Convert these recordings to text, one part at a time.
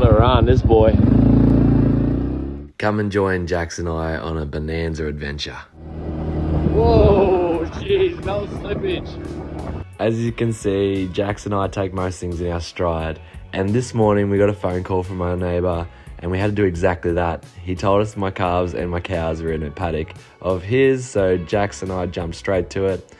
the run, this boy. Come and join Jax and I on a bonanza adventure. Whoa, jeez, no slippage. As you can see, Jax and I take most things in our stride. And this morning we got a phone call from my neighbour and we had to do exactly that. He told us my calves and my cows were in a paddock of his, so Jax and I jumped straight to it.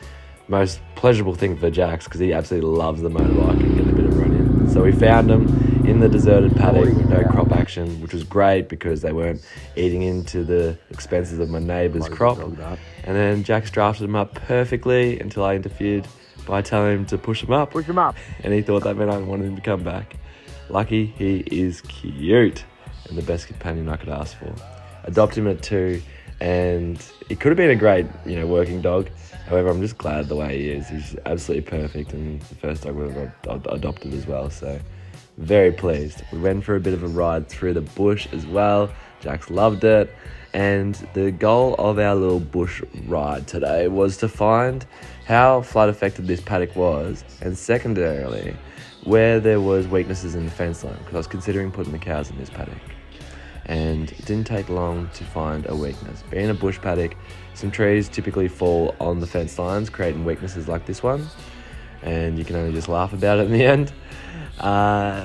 Most pleasurable thing for Jax because he absolutely loves the motorbike and getting a bit of run in. So we found them in the deserted paddock with no crop action, which was great because they weren't eating into the expenses of my neighbour's crop. And then Jax drafted them up perfectly until I interfered by telling him to push him up. Push him up. And he thought that meant I wanted him to come back. Lucky he is cute and the best companion I could ask for. Adopted him at 2 and he could have been a great, working dog. However, I'm just glad the way he is. He's absolutely perfect and the first dog we've ever adopted as well. So very pleased. We went for a bit of a ride through the bush as well. Jax loved it. And the goal of our little bush ride today was to find how flood affected this paddock was, and secondarily, where there was weaknesses in the fence line, because I was considering putting the cows in this paddock. And it didn't take long to find a weakness. Being a bush paddock, some trees typically fall on the fence lines, creating weaknesses like this one, and you can only just laugh about it in the end.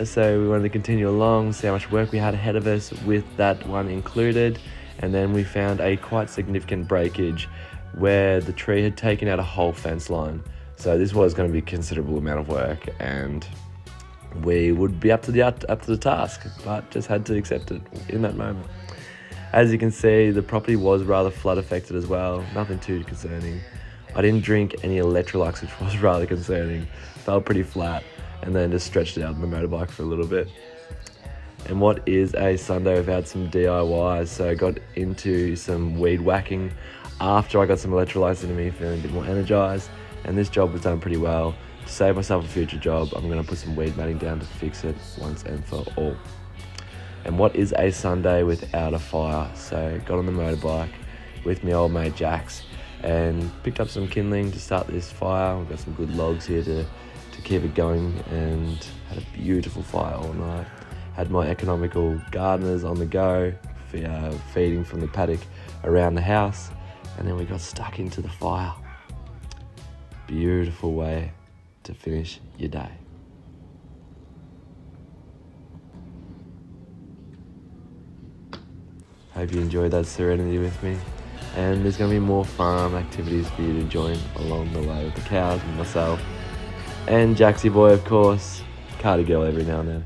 So we wanted to continue along, see how much work we had ahead of us with that one included. And then we found a quite significant breakage where the tree had taken out a whole fence line. So this was going to be a considerable amount of work and we would be up to the task, but just had to accept it in that moment. As you can see, the property was rather flood affected as well, nothing too concerning. I didn't drink any electrolytes, which was rather concerning. Felt pretty flat and then just stretched it out on the motorbike for a little bit. And what is a Sunday without some DIYs? So I got into some weed whacking after I got some electrolytes into me, feeling a bit more energized. And this job was done pretty well. To save myself a future job, I'm going to put some weed matting down to fix it once and for all. And what is a Sunday without a fire? So got on the motorbike with my old mate Jax and picked up some kindling to start this fire. We've got some good logs here to keep it going and had a beautiful fire all night. Had my economical gardeners on the go, feeding from the paddock around the house, and then we got stuck into the fire. Beautiful way to finish your day. Hope you enjoyed that serenity with me, and there's going to be more farm activities for you to join along the way with the cows and myself, and Jaxie boy, of course, Cardi girl every now and then.